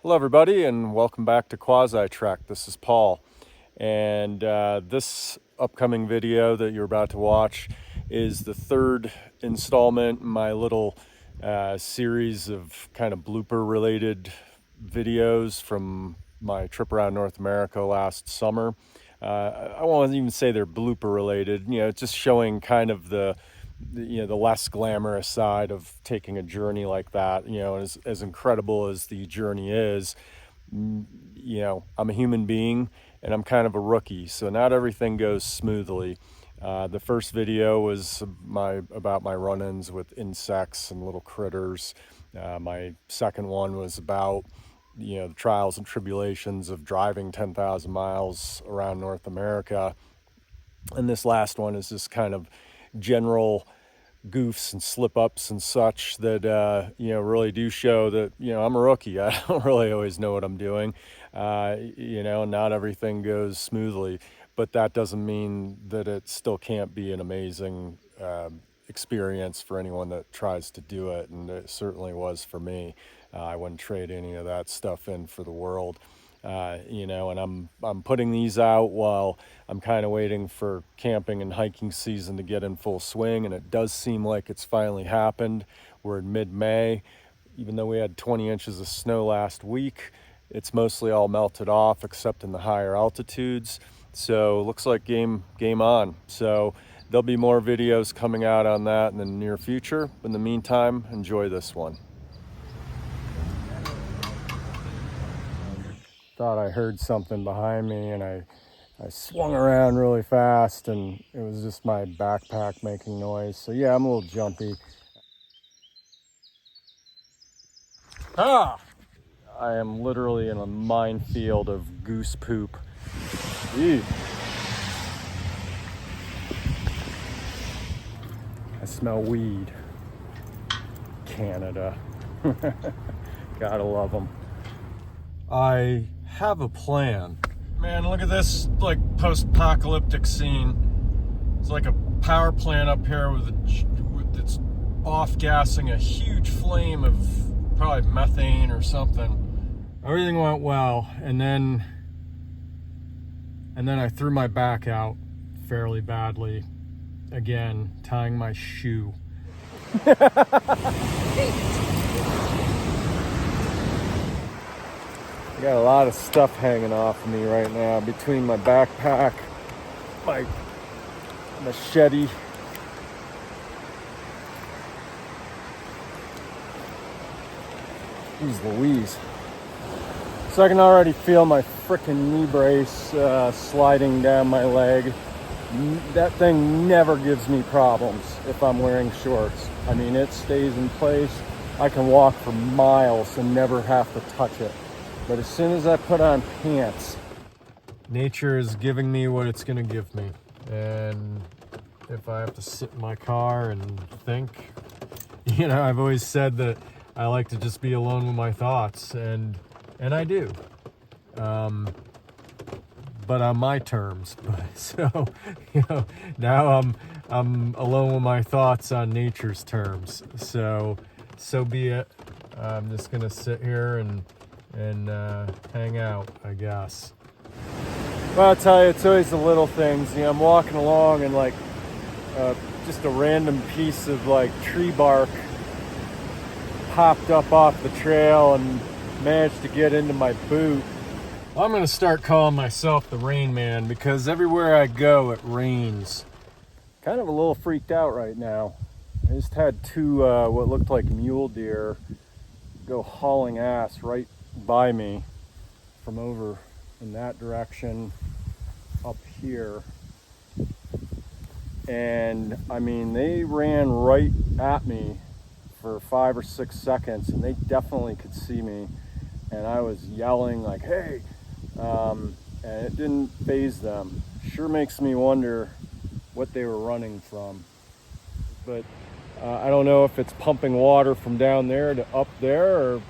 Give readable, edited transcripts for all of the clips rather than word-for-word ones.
Hello, everybody, and welcome back to Quasi Trek. This is Paul, and this upcoming video that you're about to watch is the third installment in my little series of kind of blooper-related videos from my trip around North America last summer. I won't even say they're blooper-related. Just showing kind of the less glamorous side of taking a journey like that. As incredible as the journey is, I'm a human being and I'm kind of a rookie, so not everything goes smoothly. The first video was about my run-ins with insects and little critters. My second one was about the trials and tribulations of driving 10,000 miles around North America. And this last one is just kind of general goofs and slip-ups and such that really do show that I'm a rookie. I don't really always know what I'm doing. Not everything goes smoothly, but that doesn't mean that it still can't be an amazing experience for anyone that tries to do it, and it certainly was for me. I wouldn't trade any of that stuff in for the world. And I'm putting these out while I'm kind of waiting for camping and hiking season to get in full swing, and it does seem like it's finally happened. We're in mid-May. Even though we had 20 inches of snow last week, it's mostly all melted off except in the higher altitudes. So looks like game on. So there'll be more videos coming out on that in the near future. But in the meantime, enjoy this one. Thought I heard something behind me, and I swung around really fast, and it was just my backpack making noise. So yeah, I'm a little jumpy. I am literally in a minefield of goose poop. Ew. I smell weed. Canada. Gotta love them. I have a plan. Man, look at this post-apocalyptic scene. It's like a power plant up here with it's off-gassing a huge flame of probably methane or something. Everything went well, and then I threw my back out fairly badly. Again, tying my shoe. I got a lot of stuff hanging off of me right now between my backpack, my machete, geez Louise. So I can already feel my frickin' knee brace sliding down my leg. That thing never gives me problems if I'm wearing shorts. I mean, it stays in place. I can walk for miles and never have to touch it. But as soon as I put on pants, nature is giving me what it's gonna give me. And if I have to sit in my car and think, I've always said that I like to just be alone with my thoughts, and I do. But on my terms. So, now I'm alone with my thoughts on nature's terms. So be it. I'm just gonna sit here and hang out, I guess. Well, I'll tell you, it's always the little things. I'm walking along and just a random piece of tree bark popped up off the trail and managed to get into my boot. Well, I'm gonna start calling myself the Rain Man because everywhere I go it rains. Kind of a little freaked out right now. I just had two what looked like mule deer go hauling ass right by me from over in that direction up here, and I mean they ran right at me for 5 or 6 seconds, and they definitely could see me, and I was yelling like, hey, and it didn't faze them. Sure makes me wonder what they were running from, but I don't know if it's pumping water from down there to up there or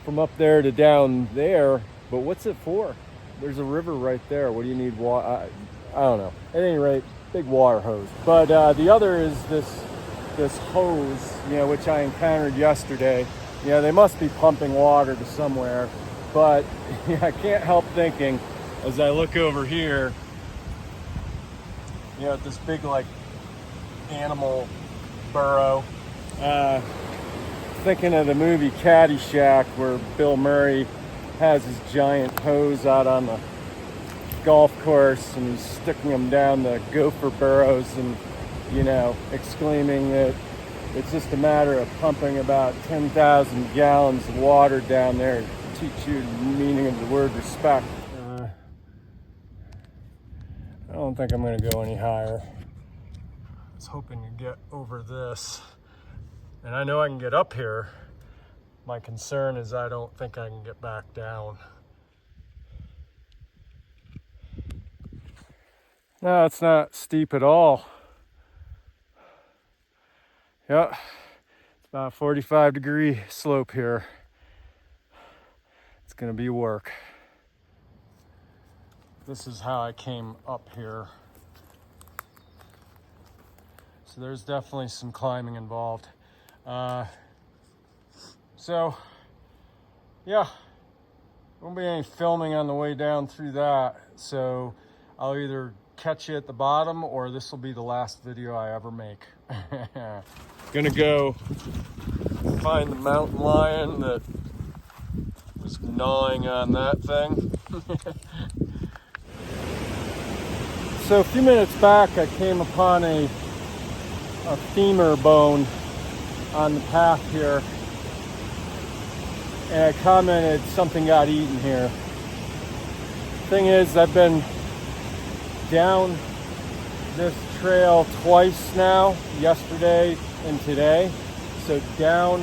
from up there to down there, but what's it for? There's a river right there. What do you need water? I don't know. At any rate, big water hose. But the other is this hose, which I encountered yesterday. They must be pumping water to somewhere. But yeah, I can't help thinking as I look over here, you know, at this big like animal burrow, thinking of the movie Caddyshack, where Bill Murray has his giant hose out on the golf course and he's sticking them down the gopher burrows and, you know, exclaiming that it's just a matter of pumping about 10,000 gallons of water down there to teach you the meaning of the word respect. I don't think I'm going to go any higher. I was hoping to get over this. And I know I can get up here. My concern is I don't think I can get back down. No, it's not steep at all. Yeah, it's about a 45-degree slope here. It's gonna be work. This is how I came up here. So there's definitely some climbing involved. So, yeah, won't be any filming on the way down through that. So I'll either catch you at the bottom or this will be the last video I ever make. Gonna go find the mountain lion that was gnawing on that thing. So a few minutes back I came upon a femur bone on the path here, and I commented something got eaten here. Thing is, I've been down this trail twice now, yesterday and today. So down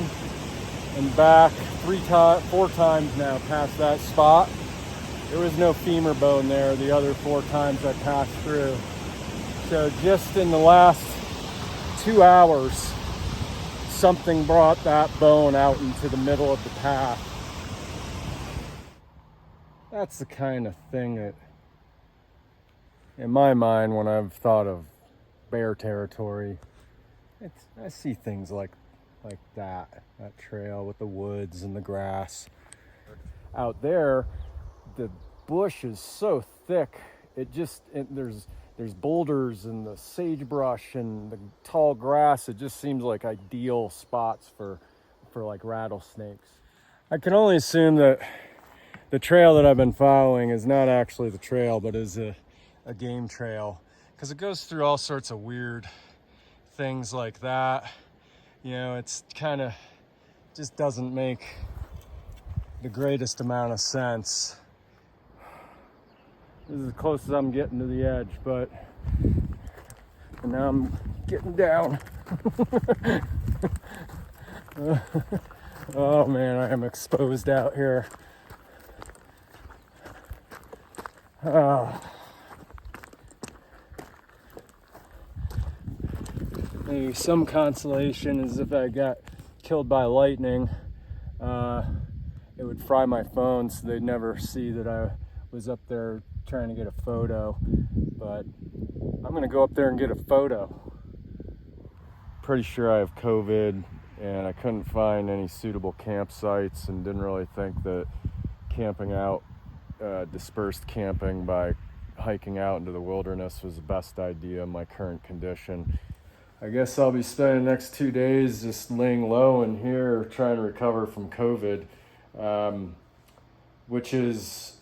and back 4 times now past that spot. There was no femur bone there the other 4 times I passed through. So just in the last 2 hours, something brought that bone out into the middle of the path. That's the kind of thing that, in my mind, when I've thought of bear territory, I see things like that trail with the woods and the grass. Out there, the bush is so thick, there's boulders and the sagebrush and the tall grass. It just seems like ideal spots for like rattlesnakes. I can only assume that the trail that I've been following is not actually the trail, but is a game trail, because it goes through all sorts of weird things like that. You know, it's kind of just doesn't make the greatest amount of sense. This is as close as I'm getting to the edge, and now I'm getting down. Oh man, I am exposed out here. Maybe some consolation is if I got killed by lightning, it would fry my phone so they'd never see that I was up there trying to get a photo. But I'm gonna go up there and get a photo. Pretty sure I have COVID, and I couldn't find any suitable campsites and didn't really think that camping out, dispersed camping by hiking out into the wilderness was the best idea in my current condition. I guess I'll be spending the next 2 days just laying low in here trying to recover from COVID, which is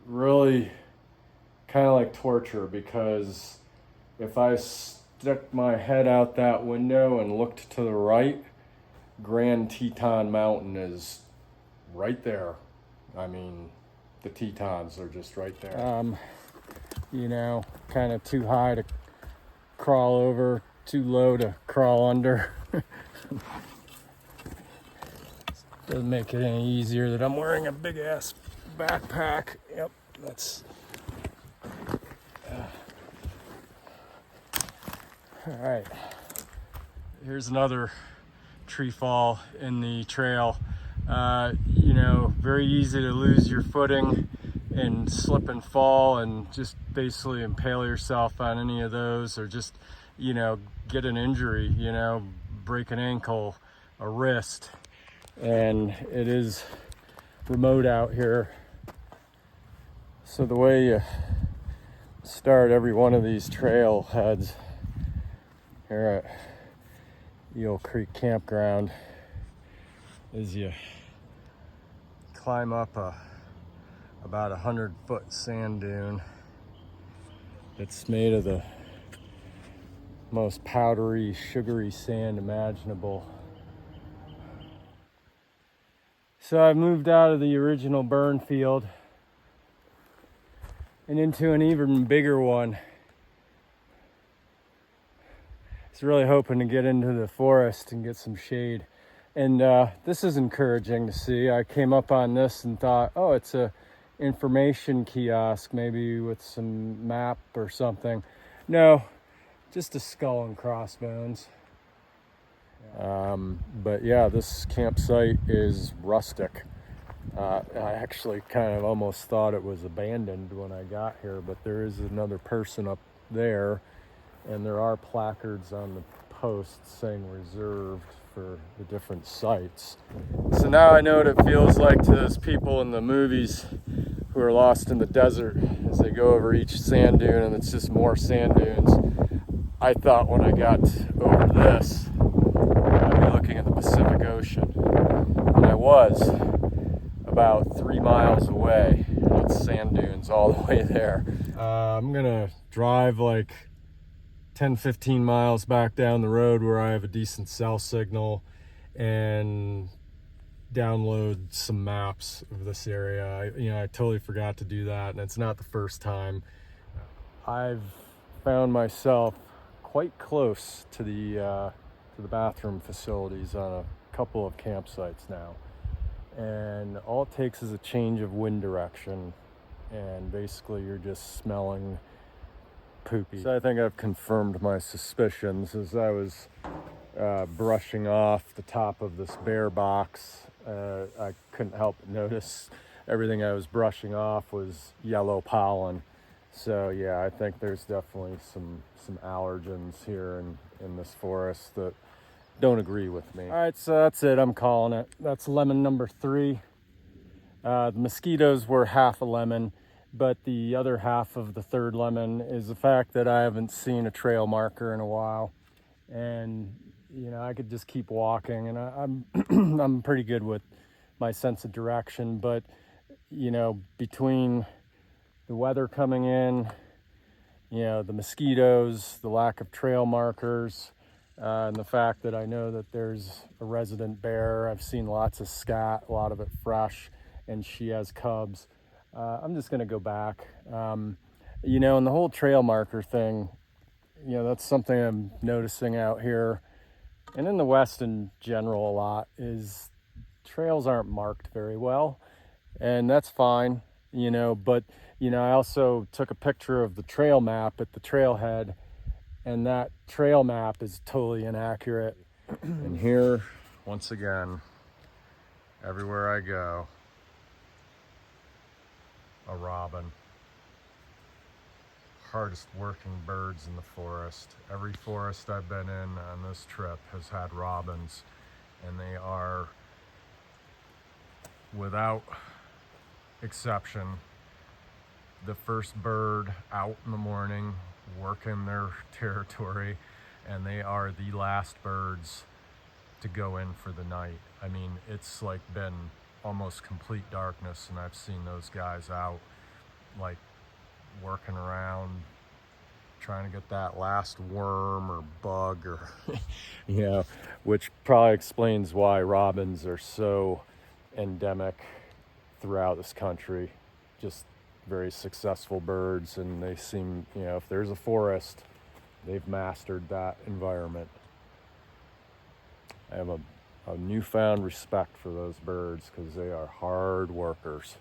really kind of like torture, because if I stuck my head out that window and looked to the right, Grand Teton Mountain is right there. I mean, the Tetons are just right there. You know, kind of too high to crawl over, too low to crawl under. Doesn't make it any easier that I'm wearing a big ass backpack. Yep, that's all right. Here's another tree fall in the trail. You know, very easy to lose your footing and slip and fall and just basically impale yourself on any of those, or just, you know, get an injury, you know, break an ankle, a wrist. And it is remote out here. So the way you start every one of these trailheads here at Eel Creek Campground is you climb up about 100-foot sand dune. It's made of the most powdery, sugary sand imaginable. So I moved out of the original burn field and into an even bigger one. I was really hoping to get into the forest and get some shade. And this is encouraging to see. I came up on this and thought, oh, it's a information kiosk, maybe with some map or something. No, just a skull and crossbones. But yeah, this campsite is rustic. I actually kind of almost thought it was abandoned when I got here, but there is another person up there, and there are placards on the posts saying reserved for the different sites. So now I know what it feels like to those people in the movies who are lost in the desert as they go over each sand dune and it's just more sand dunes. I thought when I got over this, I'd be looking at the Pacific Ocean, and I was about 3 miles away, and it's sand dunes all the way there. I'm gonna drive like 10-15 miles back down the road where I have a decent cell signal and download some maps of this area. I totally forgot to do that, and it's not the first time. I've found myself quite close to the bathroom facilities on a couple of campsites now, and all it takes is a change of wind direction, and basically you're just smelling poopy. So I think I've confirmed my suspicions as I was brushing off the top of this bear box. I couldn't help but notice everything I was brushing off was yellow pollen. So yeah, I think there's definitely some allergens here in this forest that don't agree with me. All right, so that's it. I'm calling it. That's lemon number 3. The mosquitoes were half a lemon, but the other half of the third lemon is the fact that I haven't seen a trail marker in a while. And I could just keep walking, and I'm I'm pretty good with my sense of direction, but between the weather coming in, the mosquitoes, the lack of trail markers, and the fact that I know that there's a resident bear. I've seen lots of scat, a lot of it fresh, and she has cubs. I'm just gonna go back. And the whole trail marker thing, that's something I'm noticing out here and in the West in general a lot, is trails aren't marked very well, and that's fine, but I also took a picture of the trail map at the trailhead, and that trail map is totally inaccurate. And here, once again, everywhere I go, a robin. Hardest working birds in the forest. Every forest I've been in on this trip has had robins, and they are, without exception, the first bird out in the morning working their territory, and they are the last birds to go in for the night. I mean, it's like been almost complete darkness, and I've seen those guys out like working around trying to get that last worm or bug or which probably explains why robins are so endemic throughout this country. Just very successful birds, and they seem, if there's a forest, they've mastered that environment. I have a newfound respect for those birds because they are hard workers.